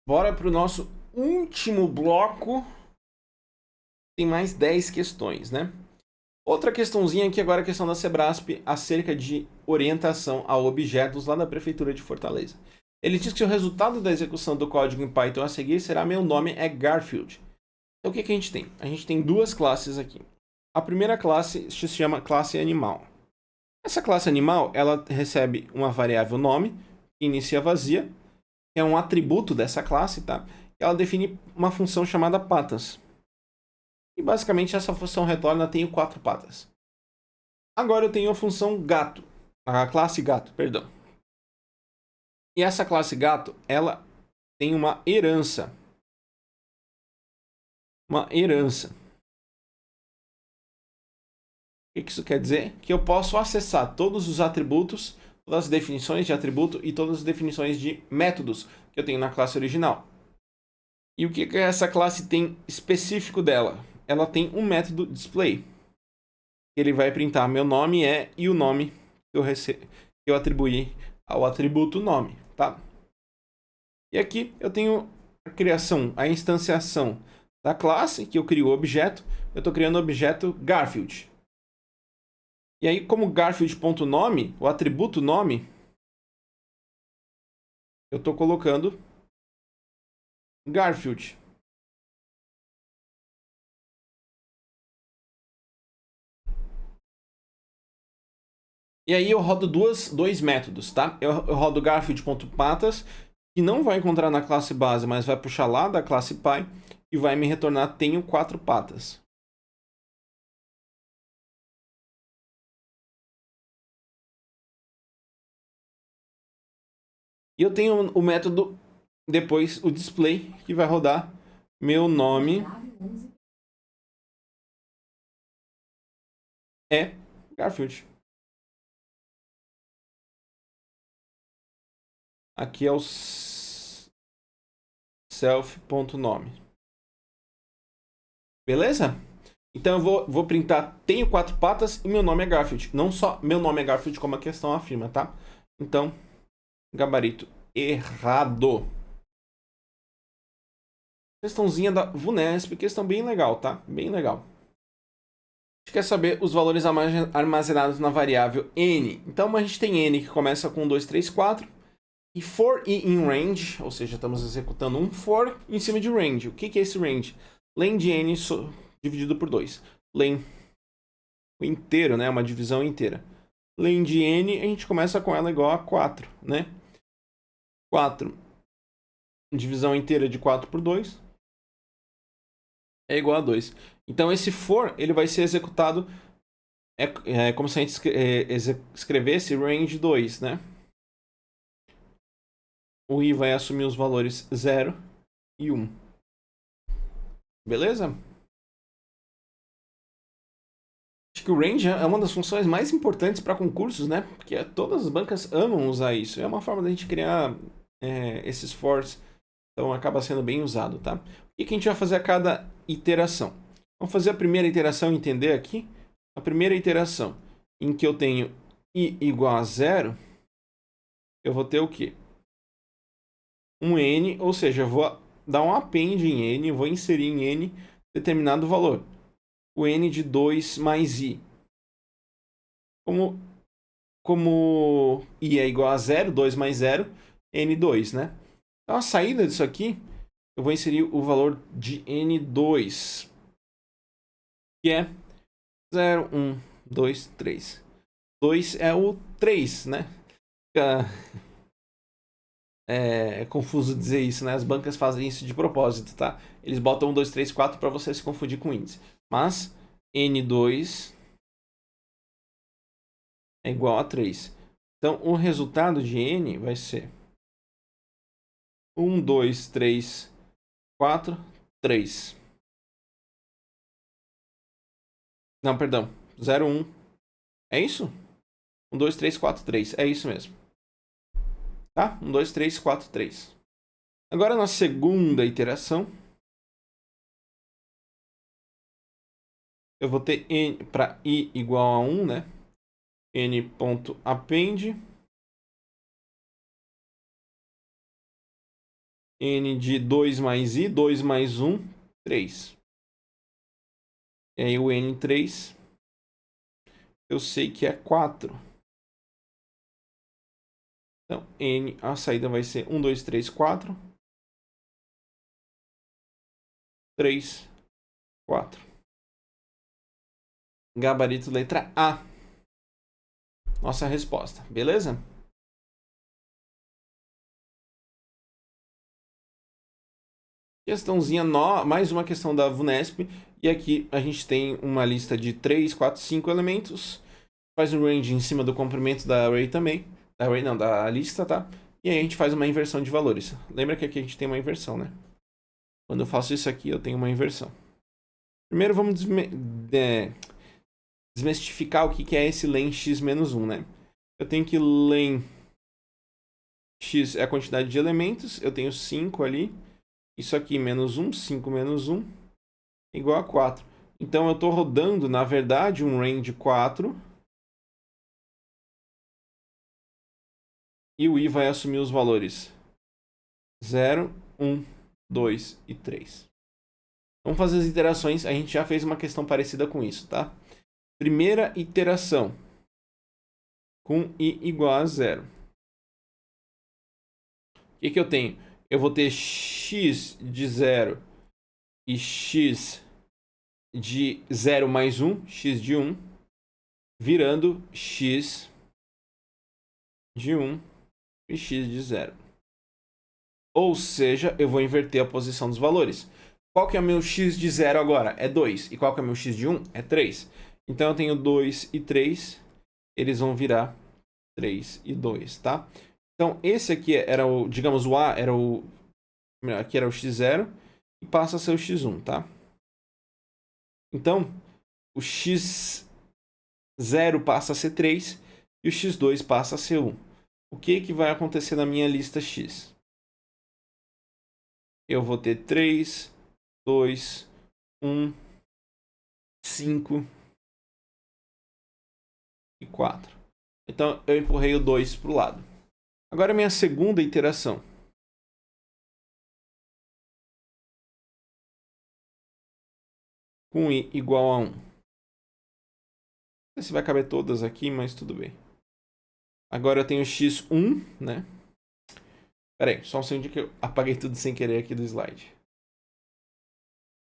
Bora para o nosso último bloco. Tem mais 10 questões, né? Outra questãozinha aqui agora, a questão da Sebrasp acerca de orientação a objetos lá da Prefeitura de Fortaleza. Ele diz que o resultado da execução do código em Python a seguir será meu nome é Garfield. Então o que a gente tem? A gente tem duas classes aqui. A primeira classe se chama classe animal. Essa classe animal, ela recebe uma variável nome, que inicia vazia, que é um atributo dessa classe, tá? Ela define uma função chamada patas. E basicamente essa função retorna tenho 4 patas. Agora eu tenho a função gato, a classe gato, perdão. E essa classe gato, ela tem uma herança. Uma herança. O que isso quer dizer? Que eu posso acessar todos os atributos, todas as definições de atributo e todas as definições de métodos que eu tenho na classe original. E o que essa classe tem específico dela? Ela tem um método display. Ele vai printar meu nome e o nome que eu atribuí ao atributo nome, tá? E aqui eu tenho a criação, a instanciação da classe, que eu crio o objeto. Eu estou criando o objeto Garfield. E aí, como Garfield.nome, o atributo nome, eu estou colocando Garfield. E aí eu rodo dois métodos, tá? Eu rodo Garfield.patas, que não vai encontrar na classe base, mas vai puxar lá da classe Py e vai me retornar tenho 4 patas. E eu tenho o método depois, o display, que vai rodar meu nome é Garfield. Aqui é o self.nome. Beleza? Então eu vou printar tenho 4 patas e meu nome é Garfield. Não só meu nome é Garfield, como a questão afirma, tá? Então, gabarito errado. Questãozinha da VUNESP, questão bem legal, tá? Bem legal. A gente quer saber os valores armazenados na variável n. Então a gente tem n que começa com 2, 3, 4. E for i in range, ou seja, estamos executando um for em cima de range. O que é esse range? Len de n dividido por 2. Len o inteiro, né? Uma divisão inteira. Len de n, a gente começa com ela igual a 4, né? 4. Divisão inteira de 4 por 2 é igual a 2. Então esse for, ele vai ser executado é como se a gente escrevesse range 2, né? O i vai assumir os valores 0 e 1. Beleza? Acho que o range é uma das funções mais importantes para concursos, né? Porque todas as bancas amam usar isso. É uma forma da gente criar esses fors. Então acaba sendo bem usado, tá? O que a gente vai fazer a cada iteração? Vamos fazer a primeira iteração e entender aqui. A primeira iteração em que eu tenho i igual a 0, eu vou ter o quê? Um n, ou seja, eu vou dar um append em n, vou inserir em n determinado valor. O n de 2 mais i. Como i é igual a 0, 2 mais 0, n2, né? Então a saída disso aqui, eu vou inserir o valor de n2, que é 0, 1, 2, 3. 2 é o 3, né? É confuso dizer isso, né? As bancas fazem isso de propósito, tá? Eles botam 1, 2, 3, 4 para você se confundir com o índice. Mas n2 é igual a 3. Então o resultado de n vai ser 1, 2, 3, 4, 3. Não, perdão. 0, 1. É isso? 1, 2, 3, 4, 3. É isso mesmo. Tá? 1, 2, 3, 4, 3. Agora na segunda iteração, eu vou ter n para i igual a 1, né? n.append N de 2 mais I, 2 mais 1, 3. E aí o N3, eu sei que é 4. Então, N, a saída vai ser 1, 2, 3, 4. 3, 4. Gabarito letra A. Nossa resposta, beleza? Questãozinha, mais uma questão da VUNESP. E aqui a gente tem uma lista de 3, 4, 5 elementos. Faz um range em cima do comprimento da array também. Da array não, da lista, tá? E aí a gente faz uma inversão de valores. Lembra que aqui a gente tem uma inversão, né? Quando eu faço isso aqui, eu tenho uma inversão. Primeiro vamos desmistificar o que é esse len x menos 1, né? Eu tenho que len x é a quantidade de elementos. Eu tenho 5 ali. Isso aqui menos 1, 5 menos 1, igual a 4. Então eu estou rodando, na verdade, um range 4. E o i vai assumir os valores 0, 1, 2 e 3. Vamos fazer as iterações. A gente já fez uma questão parecida com isso, tá? Primeira iteração. Com i igual a 0. O que eu tenho? Eu vou ter x de 0 e x de 0 mais 1, x de 1, virando x de 1 e x de 0. Ou seja, eu vou inverter a posição dos valores. Qual que é o meu x de 0 agora? É 2. E qual que é o meu x de 1? É 3. Então eu tenho 2 e 3. Eles vão virar 3 e 2, tá? Então esse aqui era o, digamos, o A era o... Aqui era o x0 e passa a ser o x1, tá? Então, o x0 passa a ser 3 e o x2 passa a ser 1. O que vai acontecer na minha lista x? Eu vou ter 3, 2, 1, 5 e 4. Então, eu empurrei o 2 para o lado. Agora, a minha segunda iteração. Com i igual a 1. Não sei se vai caber todas aqui, mas tudo bem. Agora eu tenho x1, né? Pera aí, só um segundo que eu apaguei tudo sem querer aqui do slide.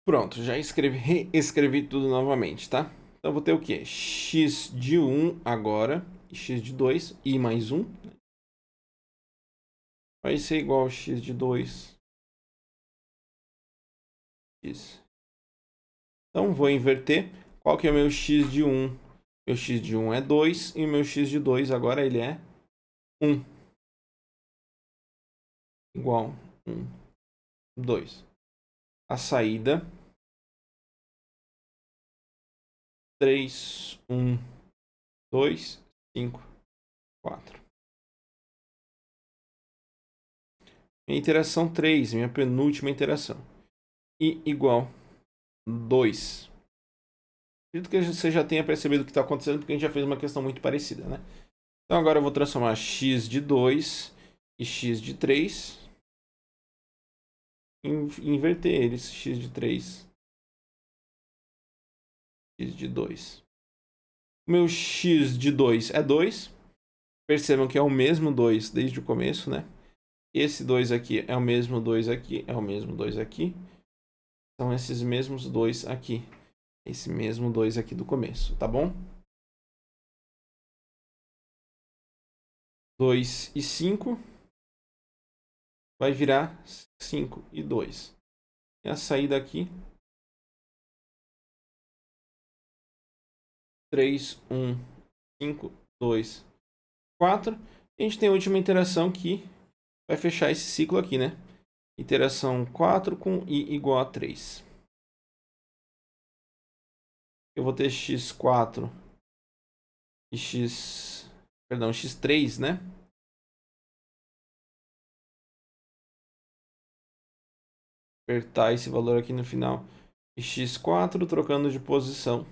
Pronto, já reescrevi tudo novamente, tá? Então, eu vou ter o quê? X de 1 agora, e x de 2, i mais 1. Vai ser igual a x de 2. X. Então, vou inverter. Qual que é o meu x de 1? Meu x de 1 é 2, e o meu x de 2 agora ele é 1. Igual 1, 2. A saída 3, 1, 2, 5, 4. Minha interação 3, minha penúltima interação. I igual 2. Acredito que você já tenha percebido o que está acontecendo, porque a gente já fez uma questão muito parecida, né? Então agora eu vou transformar x de 2 e x de 3. E inverter eles, x de 3, x de 2. O meu x de 2 é 2. Percebam que é o mesmo 2 desde o começo, né? Esse 2 aqui é o mesmo 2 aqui, é o mesmo 2 aqui. São esses mesmos 2 aqui. Esse mesmo 2 aqui do começo, tá bom? 2 e 5 vai virar 5 e 2. E a saída aqui 3, 1, 5, 2, 4. A gente tem a última interação que vai fechar esse ciclo aqui, né? Iteração 4 com i igual a 3. Eu vou ter x4 e x3, né? Apertar esse valor aqui no final. E x4 trocando de posição.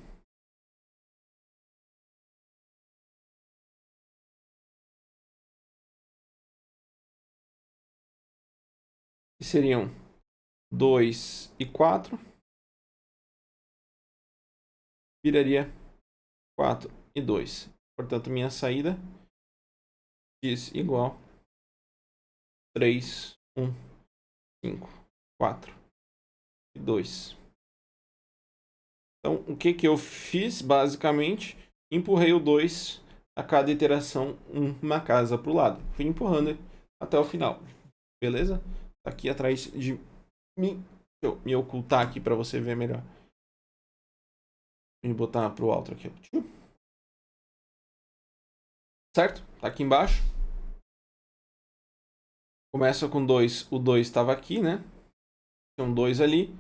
que seriam 2 e 4. Viraria 4 e 2. Portanto, minha saída x igual 3, 1, 5, 4 e 2. Então, o que eu fiz, basicamente, empurrei o 2 a cada iteração uma casa para o lado. Fui empurrando até o final. Beleza? Tá aqui atrás de mim. Deixa eu me ocultar aqui para você ver melhor. Vou botar para o alto aqui. Certo? Tá aqui embaixo. Começa com 2. O 2 estava aqui, né? Tinha um 2 ali.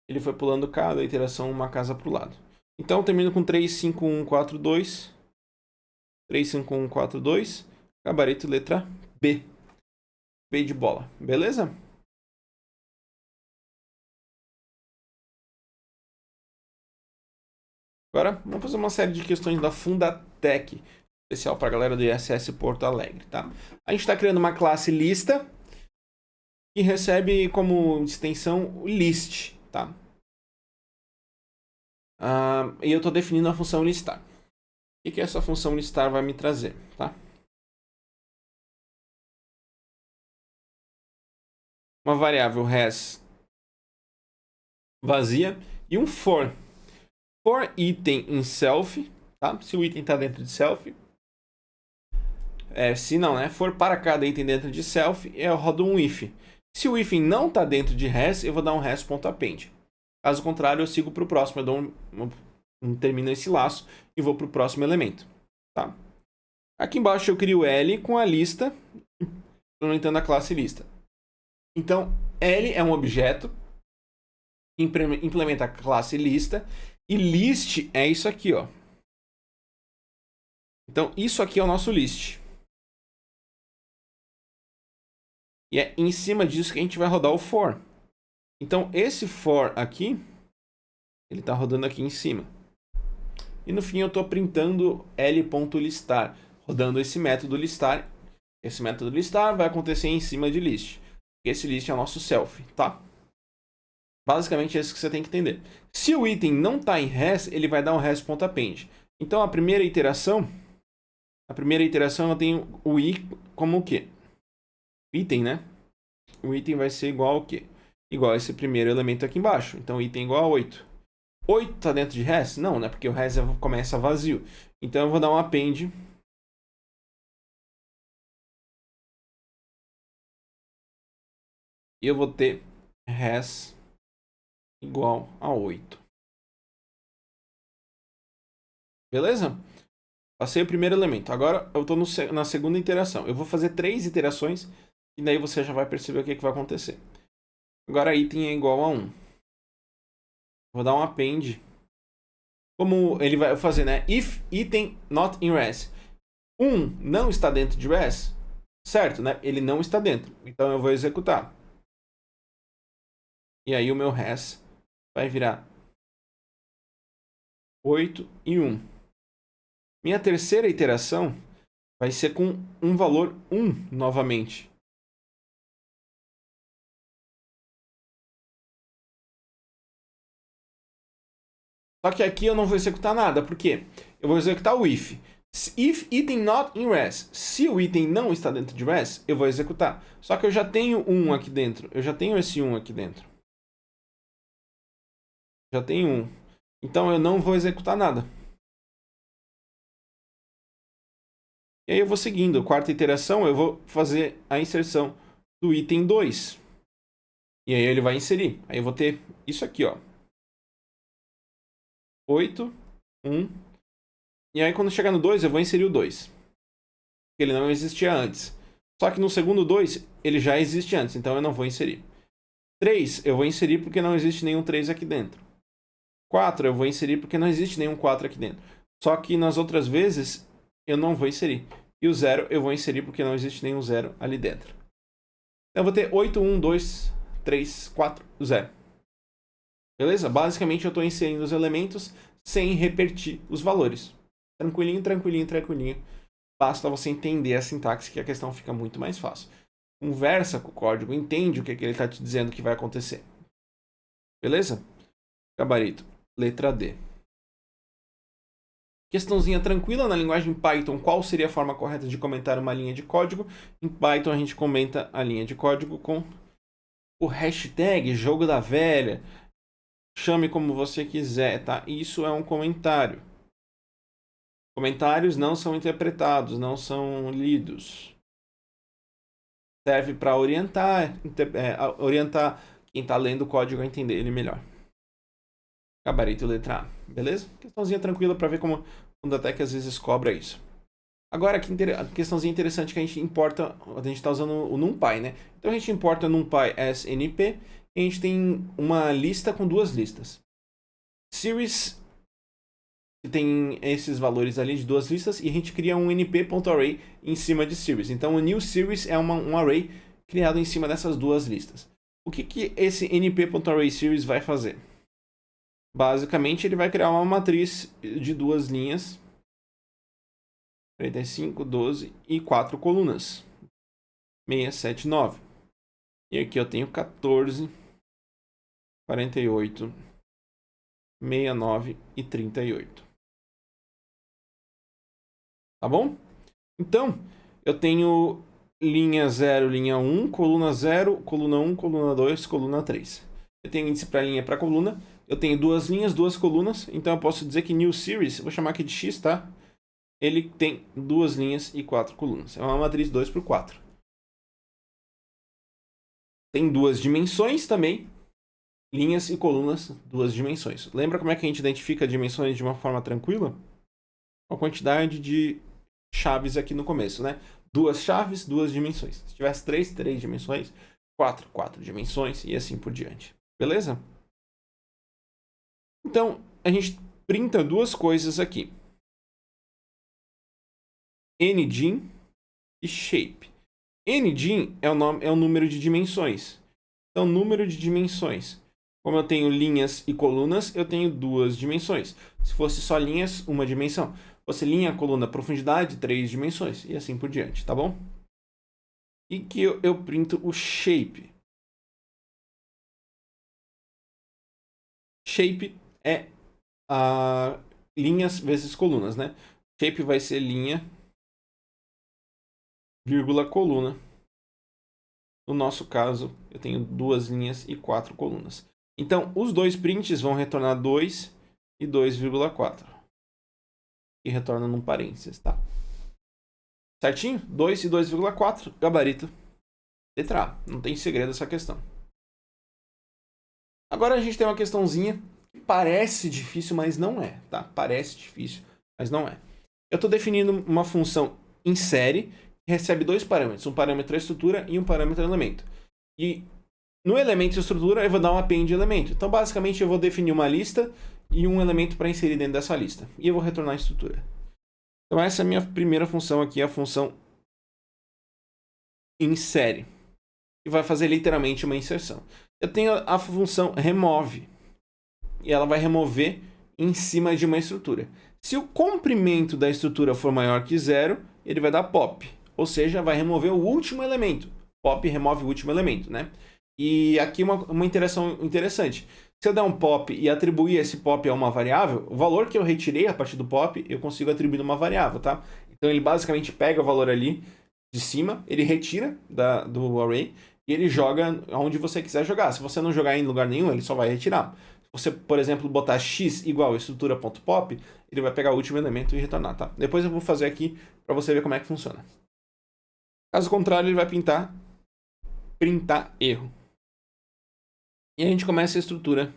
Ele foi pulando cada iteração uma casa para o lado. Então, eu termino com 3, 5, 1, 4, 2. 3, 5, 1, 4, 2. Gabarito letra B. B de bola. Beleza? Agora, vamos fazer uma série de questões da Fundatec. Especial para a galera do ISS Porto Alegre, tá? A gente está criando uma classe lista que recebe como extensão o list, tá? E eu estou definindo a função listar. O que essa função listar vai me trazer, tá? Uma variável res vazia e um for. For item em self, tá? Se o item está dentro de self. Se não, né? For para cada item dentro de self, eu rodo um if. Se o if não está dentro de res, eu vou dar um res.append. Caso contrário, eu sigo para o próximo. Eu dou termino esse laço e vou para o próximo elemento. Tá? Aqui embaixo eu crio L com a lista, implementando a classe lista. Então, L é um objeto que implementa a classe lista. E list é isso aqui, ó. Então, isso aqui é o nosso list. E é em cima disso que a gente vai rodar o for. Então, esse for aqui, ele está rodando aqui em cima. E no fim eu estou printando l.listar, rodando esse método listar. Esse método listar vai acontecer em cima de list. Esse list é o nosso self, tá? Basicamente é isso que você tem que entender. Se o item não está em res, ele vai dar um res.append. Então a primeira iteração eu tenho o i como o quê? Item, né? O item vai ser igual ao quê? Igual a esse primeiro elemento aqui embaixo. Então item igual a 8. 8 está dentro de res? Não, né? Porque o res começa vazio. Então eu vou dar um append. E eu vou ter res igual a 8. Beleza? Passei o primeiro elemento. Agora eu estou na segunda iteração. Eu vou fazer 3 iterações e daí você já vai perceber o que vai acontecer. Agora item é igual a 1. Vou dar um append. Como ele vai fazer, né? If item not in res. 1 não está dentro de res. Certo, né? Ele não está dentro. Então eu vou executar. E aí o meu res vai virar 8 e 1. Minha terceira iteração vai ser com um valor 1 novamente. Só que aqui eu não vou executar nada. Por quê? Eu vou executar o if. If item not in res. Se o item não está dentro de res, eu vou executar. Só que eu já tenho 1 aqui dentro. Eu já tenho esse 1 aqui dentro. Já tenho 1. Então eu não vou executar nada. E aí eu vou seguindo. Quarta iteração, eu vou fazer a inserção do item 2. E aí ele vai inserir. Aí eu vou ter isso aqui, ó. 8, 1. E aí quando chegar no 2, eu vou inserir o 2. Porque ele não existia antes. Só que no segundo 2, ele já existe antes, então eu não vou inserir. 3, eu vou inserir porque não existe nenhum 3 aqui dentro. 4, eu vou inserir porque não existe nenhum 4 aqui dentro. Só que nas outras vezes, eu não vou inserir. E o 0, eu vou inserir porque não existe nenhum 0 ali dentro. Então eu vou ter 8, 1, 2, 3, 4, 0. Beleza? Basicamente eu estou inserindo os elementos sem repetir os valores. Tranquilinho, tranquilinho, tranquilinho. Basta você entender a sintaxe que a questão fica muito mais fácil. conversa com o código, entende o que ele está te dizendo que vai acontecer. Beleza? Gabarito, letra D. Questãozinha tranquila, na linguagem Python, qual seria a forma correta de comentar uma linha de código? Em Python a gente comenta a linha de código com o hashtag jogo da velha. Chame como você quiser, tá? Isso é um comentário. Comentários não são interpretados, não são lidos. Serve para orientar quem está lendo o código a entender ele melhor. Gabarito letra A, beleza? Questãozinha tranquila para ver como o Datec às vezes cobra isso. Agora, a questãozinha interessante que a gente importa, a gente está usando o NumPy, né? Então a gente importa NumPy as NP e a gente tem uma lista com duas listas. Series, que tem esses valores ali de duas listas, e a gente cria um np.array em cima de series. Então o new series é um array criado em cima dessas duas listas. O que esse np.array series vai fazer? Basicamente, ele vai criar uma matriz de duas linhas, 35, 12 e 4 colunas, 6, 7, 9. E aqui eu tenho 14, 48, 69 e 38. Tá bom? Então, eu tenho linha 0, linha 1, coluna 0, coluna 1, coluna 2, coluna 3. Eu tenho índice para linha e para coluna. Eu tenho duas linhas, duas colunas. Então eu posso dizer que new series, vou chamar aqui de X, tá? Ele tem duas linhas e 4 colunas. É uma matriz 2×4. Tem duas dimensões também. Linhas e colunas, duas dimensões. Lembra como é que a gente identifica dimensões de uma forma tranquila? A quantidade de chaves aqui no começo, né? Duas chaves, duas dimensões. Se tivesse três dimensões. Quatro dimensões e assim por diante. Beleza? Então, a gente printa duas coisas aqui. Ngin e shape. Ngin é o número de dimensões. Então, número de dimensões. Como eu tenho linhas e colunas, eu tenho duas dimensões. Se fosse só linhas, uma dimensão. Se fosse linha, coluna, profundidade, 3 dimensões. E assim por diante, tá bom? E que eu printo o shape. Shape é linhas vezes colunas, né? Shape vai ser linha, vírgula, coluna. No nosso caso, eu tenho duas linhas e 4 colunas. Então, os dois prints vão retornar 2 e 2,4. E retorna num parênteses, tá? Certinho? 2 e 2,4, gabarito. Letra A. Não tem segredo essa questão. Agora a gente tem uma questãozinha que parece difícil, mas não é, tá? Parece difícil, mas não é. Eu estou definindo uma função em série que recebe dois parâmetros. Um parâmetro estrutura e um parâmetro elemento. E no elemento estrutura eu vou dar um append elemento. Então basicamente eu vou definir uma lista e um elemento para inserir dentro dessa lista. E eu vou retornar a estrutura. Então essa é a minha primeira função aqui, a função em série. E vai fazer literalmente uma inserção. Eu tenho a função remove. E ela vai remover em cima de uma estrutura. Se o comprimento da estrutura for maior que 0, ele vai dar pop. Ou seja, vai remover o último elemento. Pop remove o último elemento, né? E aqui uma interação interessante. Se eu der um pop e atribuir esse pop a uma variável, o valor que eu retirei a partir do pop, eu consigo atribuir uma variável, tá? Então ele basicamente pega o valor ali de cima, ele retira do array e ele joga onde você quiser jogar. Se você não jogar em lugar nenhum, ele só vai retirar. Se você, por exemplo, botar x igual estrutura.pop, ele vai pegar o último elemento e retornar, tá? Depois eu vou fazer aqui para você ver como é que funciona. Caso contrário, ele vai printar erro. E a gente começa a estrutura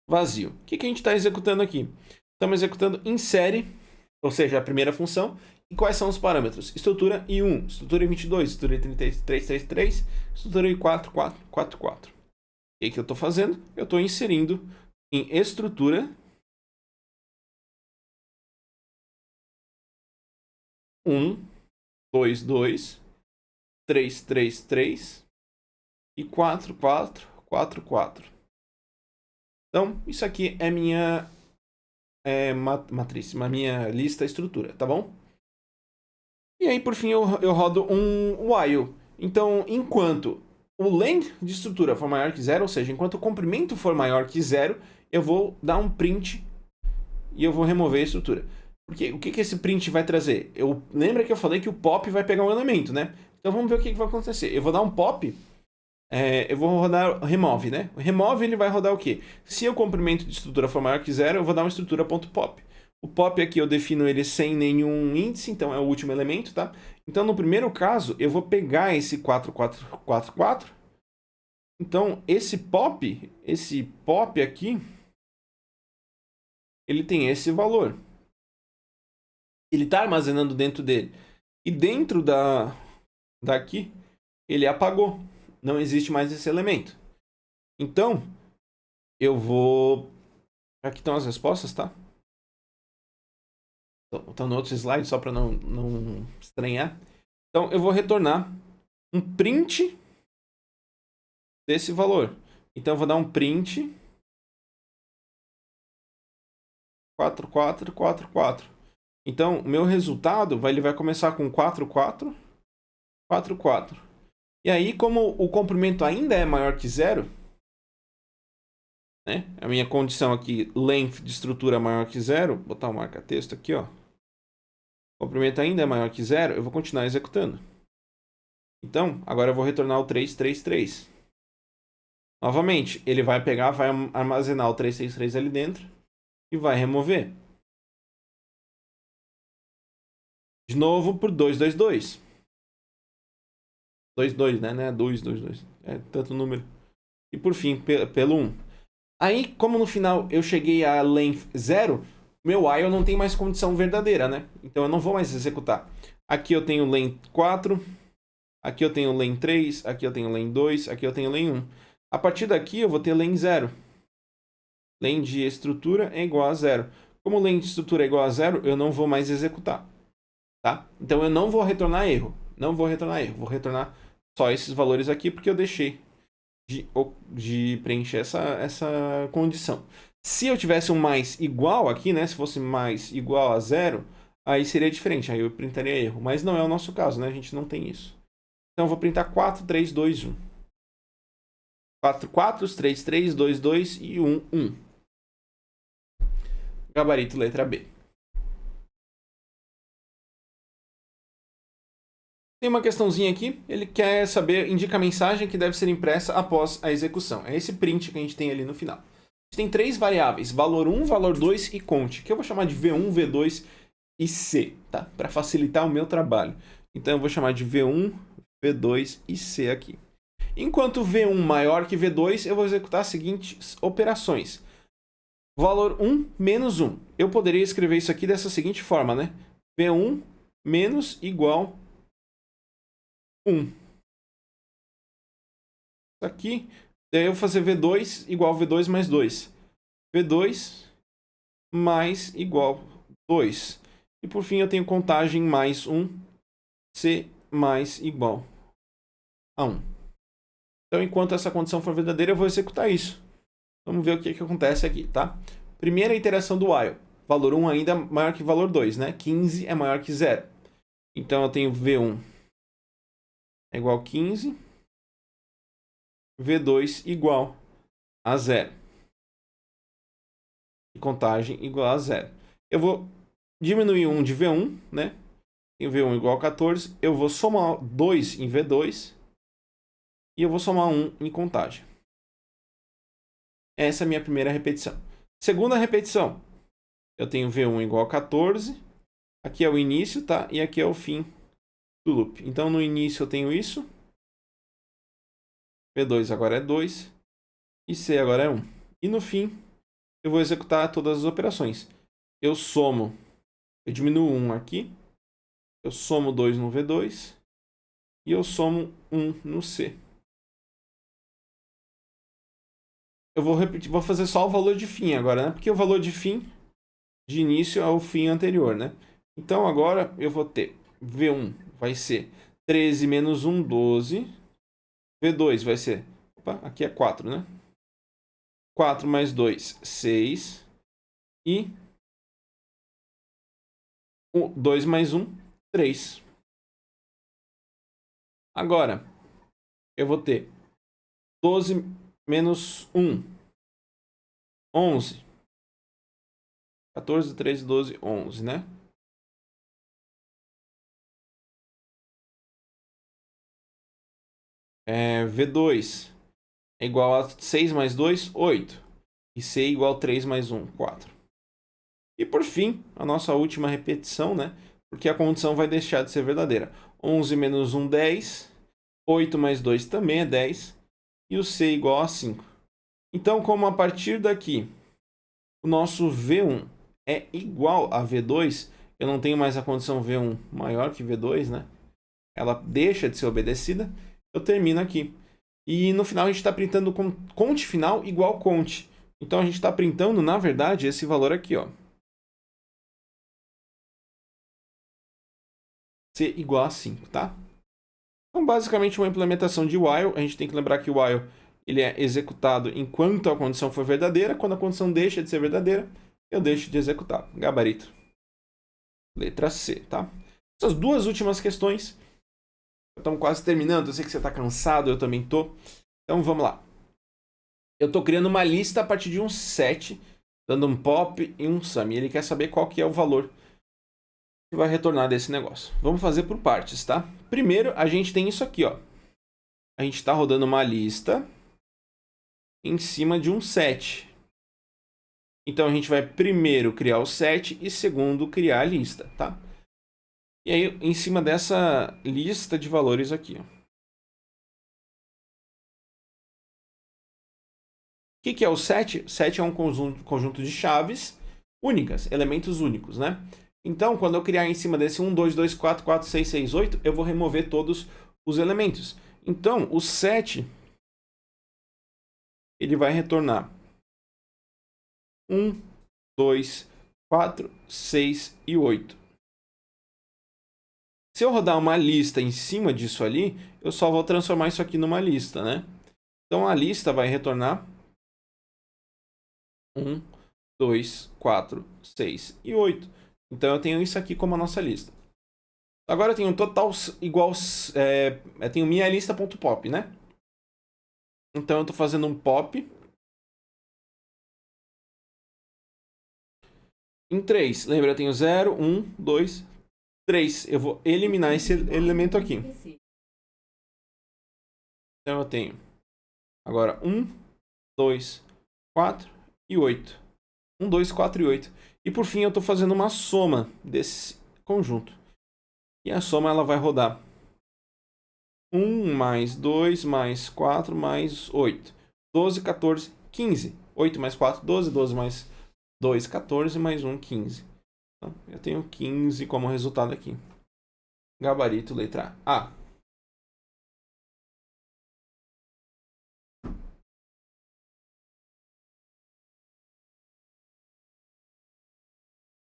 vazio. O que a gente está executando aqui? Estamos executando em série, ou seja, a primeira função. E quais são os parâmetros? Estrutura I1, estrutura I22, estrutura I3333, estrutura I4444. O que eu estou fazendo? Eu estou inserindo em estrutura 1, 2, 2, 3, 3, 3 e 4, 4, 4, 4. Então, isso aqui é minha matriz, minha lista estrutura, tá bom? E aí, por fim, eu rodo um while. Então, enquanto o length de estrutura for maior que 0, ou seja, enquanto o comprimento for maior que 0, eu vou dar um print e eu vou remover a estrutura. Porque o que esse print vai trazer? Lembra que eu falei que o pop vai pegar um elemento, né? Então vamos ver o que vai acontecer. Eu vou dar um pop, eu vou rodar remove, né? O remove ele vai rodar o quê? Se o comprimento de estrutura for maior que 0, eu vou dar uma estrutura.pop. O pop aqui eu defino ele sem nenhum índice, então é o último elemento, tá? Então no primeiro caso, eu vou pegar esse 4444. Então esse pop aqui, ele tem esse valor. Ele está armazenando dentro dele. E dentro daqui, ele apagou. Não existe mais esse elemento. Então, eu vou... Aqui estão as respostas, tá? Estão no outro slide, só para não estranhar. Então, eu vou retornar um print desse valor. Então, eu vou dar um print 4444. Então, o meu resultado ele vai começar com 4444. E aí, como o comprimento ainda é maior que 0, né? A minha condição aqui, length de estrutura maior que 0, vou botar um marca-texto aqui, ó. O comprimento ainda é maior que 0, eu vou continuar executando. Então, agora eu vou retornar o 333. Novamente, ele vai pegar, vai armazenar o 333 ali dentro e vai remover. De novo por 222. 22, né? 222. É tanto número. E por fim, pelo 1. Aí, como no final eu cheguei a length 0, meu while não tem mais condição verdadeira, né? Então eu não vou mais executar. Aqui eu tenho length 4, aqui eu tenho length 3, aqui eu tenho length 2, aqui eu tenho length 1. A partir daqui eu vou ter length 0. Length de estrutura é igual a 0. Como length de estrutura é igual a 0, eu não vou mais executar. Tá? Então eu não vou retornar erro. Não vou retornar erro. Vou retornar só esses valores aqui porque eu deixei de preencher essa condição. Se eu tivesse um mais igual aqui, né? Se fosse mais igual a 0, aí seria diferente. Aí eu printaria erro. Mas não é o nosso caso, né? A gente não tem isso. Então eu vou printar 4, 3, 2, 1. 4, 4, 3, 3, 2, 2 e 1, 1. Gabarito letra B. Tem uma questãozinha aqui, ele quer saber, indica a mensagem que deve ser impressa após a execução. É esse print que a gente tem ali no final. A gente tem 3 variáveis, valor 1, valor 2 e conte, que eu vou chamar de V1, V2 e C, tá? Para facilitar o meu trabalho. Então eu vou chamar de V1, V2 e C aqui. Enquanto V1 maior que V2, eu vou executar as seguintes operações. Valor 1 menos 1. Eu poderia escrever isso aqui dessa seguinte forma, né? V1 menos igual 1. Isso aqui, daí eu vou fazer V2 igual V2 mais 2. V2 mais igual 2. E por fim eu tenho contagem mais 1. C mais igual a 1. Então enquanto essa condição for verdadeira eu vou executar isso. Vamos ver o que acontece aqui, tá? Primeira iteração do while. Valor 1 ainda é maior que valor 2, né? 15 é maior que 0. Então eu tenho V1 é igual a 15. V2 igual a 0. E contagem igual a 0. Eu vou diminuir 1 de V1, né? Em V1 igual a 14. Eu vou somar 2 em V2. E eu vou somar 1 em contagem. Essa é a minha primeira repetição. Segunda repetição. Eu tenho V1 igual a 14. Aqui é o início, tá? E aqui é o fim do loop. Então, no início eu tenho isso. V2 agora é 2. E C agora é 1. E no fim, eu vou executar todas as operações. Eu diminuo 1 aqui. Eu somo 2 no V2. E eu somo 1 no C. Eu vou repetir, vou fazer só o valor de fim agora, né? Porque o valor de fim, de início, é o fim anterior, né? Então agora eu vou ter V1 vai ser 13 menos 1, 12. V2 vai ser... Opa, aqui é 4, né? 4 mais 2, 6. E 2 mais 1, 3. Agora, eu vou ter 12 menos 1, 11. 14, 13, 12, 11, né? V2 é igual a 6 mais 2, 8. E C é igual a 3 mais 1, 4. E por fim, a nossa última repetição, né? Porque a condição vai deixar de ser verdadeira. 11 menos 1, 10. 8 mais 2 também é 10. E o C é igual a 5. Então, como a partir daqui o nosso V1 é igual a V2, eu não tenho mais a condição V1 maior que V2, né? Ela deixa de ser obedecida, eu termino aqui. E no final a gente está printando com conte final igual conte. Então a gente está printando, na verdade, esse valor aqui, ó. C igual a 5, tá? Então, basicamente, uma implementação de while. A gente tem que lembrar que o while ele é executado enquanto a condição for verdadeira. Quando a condição deixa de ser verdadeira, eu deixo de executar. Gabarito. Letra C, tá? Essas duas últimas questões. Estamos quase terminando. Eu sei que você está cansado, eu também tô. Então, vamos lá. Eu estou criando uma lista a partir de um set, dando um pop e um sum. E ele quer saber qual que é o valor que vai retornar desse negócio. Vamos fazer por partes, tá? Primeiro, a gente tem isso aqui, ó. A gente está rodando uma lista em cima de um set. Então, a gente vai primeiro criar o set e segundo criar a lista, tá? E aí, em cima dessa lista de valores aqui, ó. O que é o set? O set é um conjunto de chaves únicas, elementos únicos, né? Então, quando eu criar em cima desse 1, 2, 2, 4, 4, 6, 6, 8, eu vou remover todos os elementos. Então, o set ele vai retornar 1, 2, 4, 6 e 8. Se eu rodar uma lista em cima disso ali, eu só vou transformar isso aqui numa lista, né? Então, a lista vai retornar 1, 2, 4, 6 e 8. Então, eu tenho isso aqui como a nossa lista. Agora eu tenho um total igual... eu tenho minha lista.pop, né? Então, eu estou fazendo um pop em 3. Lembra, eu tenho 0, 1, 2, 3. Eu vou eliminar esse elemento aqui. Então, eu tenho agora 1, 2, 4 e 8. 1, 2, 4 e 8. E por fim, eu estou fazendo uma soma desse conjunto. E a soma ela vai rodar 1 mais 2 mais 4 mais 8. 12, 14, 15. 8 mais 4, 12. 12 mais 2, 14. Mais 1, 15. Então, eu tenho 15 como resultado aqui. Gabarito, letra A.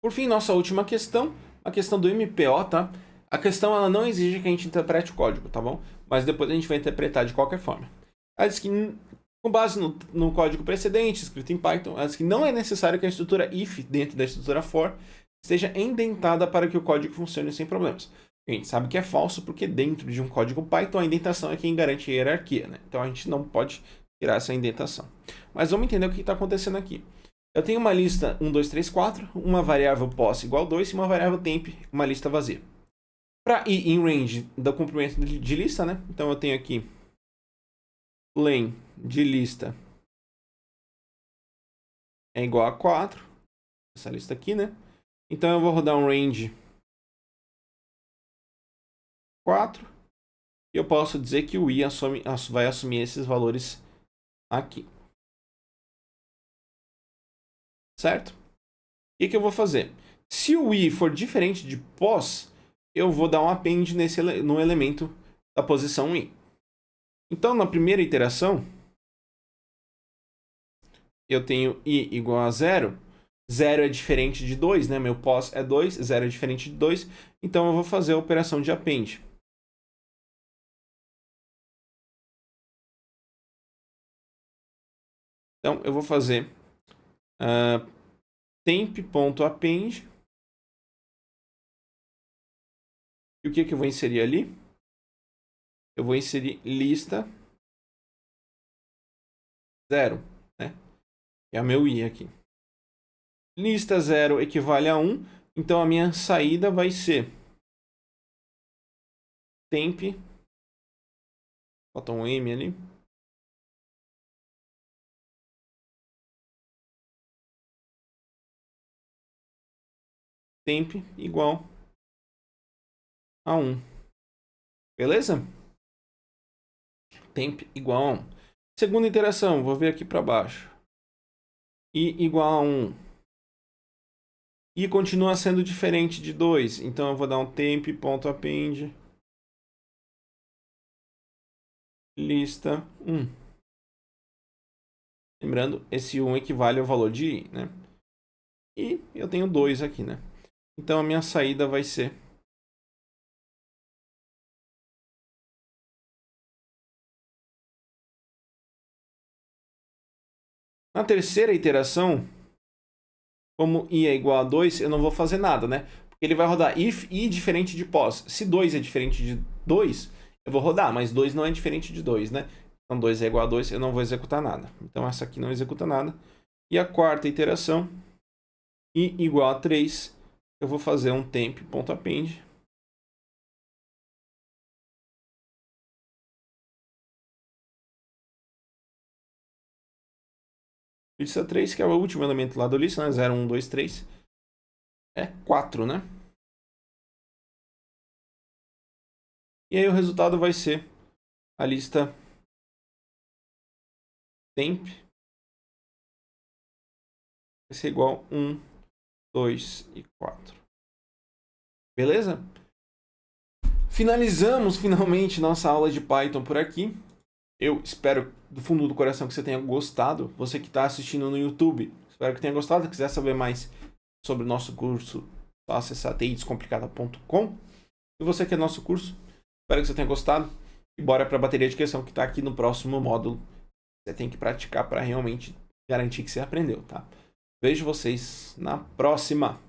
Por fim, nossa última questão, a questão do MPO, tá? A questão ela não exige que a gente interprete o código, tá bom? Mas depois a gente vai interpretar de qualquer forma. Ela diz que, com base no código precedente, escrito em Python, ela diz que não é necessário que a estrutura if dentro da estrutura for esteja indentada para que o código funcione sem problemas. A gente sabe que é falso porque dentro de um código Python a indentação é quem garante a hierarquia, né? Então a gente não pode tirar essa indentação. Mas vamos entender o que está acontecendo aqui. Eu tenho uma lista 1, 2, 3, 4, uma variável posse igual 2 e uma variável temp, uma lista vazia. Para ir em range do comprimento de lista, né? Então eu tenho aqui len de lista é igual a 4. Essa lista aqui, né? Então eu vou rodar um range 4. E eu posso dizer que o i vai assumir esses valores aqui. Certo? O que eu vou fazer? Se o i for diferente de pos, eu vou dar um append no elemento da posição i. Então, na primeira iteração, eu tenho i igual a 0. 0 é diferente de 2, né? Meu pos é 2, 0 é diferente de 2. Então, eu vou fazer a operação de append. Então, eu vou fazer temp.append. E o que eu vou inserir ali? eu vou inserir lista 0, né? É o meu I aqui. Lista 0 equivale a 1, então a minha saída vai ser temp, falta um M ali, temp igual a 1. Beleza? Temp igual a 1. Segunda iteração, vou ver aqui para baixo. I igual a 1. I continua sendo diferente de 2, então eu vou dar um temp.append lista 1. Lembrando, esse 1 equivale ao valor de I, né? E eu tenho 2 aqui, né? Então a minha saída vai ser na terceira iteração, como I é igual a 2, eu não vou fazer nada, né? Porque ele vai rodar if I diferente de pos. Se 2 é diferente de 2, eu vou rodar, mas 2 não é diferente de 2, né? Então 2 é igual a 2, eu não vou executar nada. Então essa aqui não executa nada. E a quarta iteração, I igual a 3, eu vou fazer um temp.append lista 3, que é o último elemento lá do lista, né? 0, 1, 2, 3. É 4, né? E aí o resultado vai ser a lista temp vai ser igual a 1, 2 e 4. Beleza? Finalizamos finalmente nossa aula de Python por aqui. Eu espero do fundo do coração que você tenha gostado. Você que está assistindo no YouTube, espero que tenha gostado. Se quiser saber mais sobre o nosso curso, só acessar tidescomplicada.com. E você que é nosso curso, espero que você tenha gostado. E bora para a bateria de questão que está aqui no próximo módulo. Você tem que praticar para realmente garantir que você aprendeu, tá? Vejo vocês na próxima.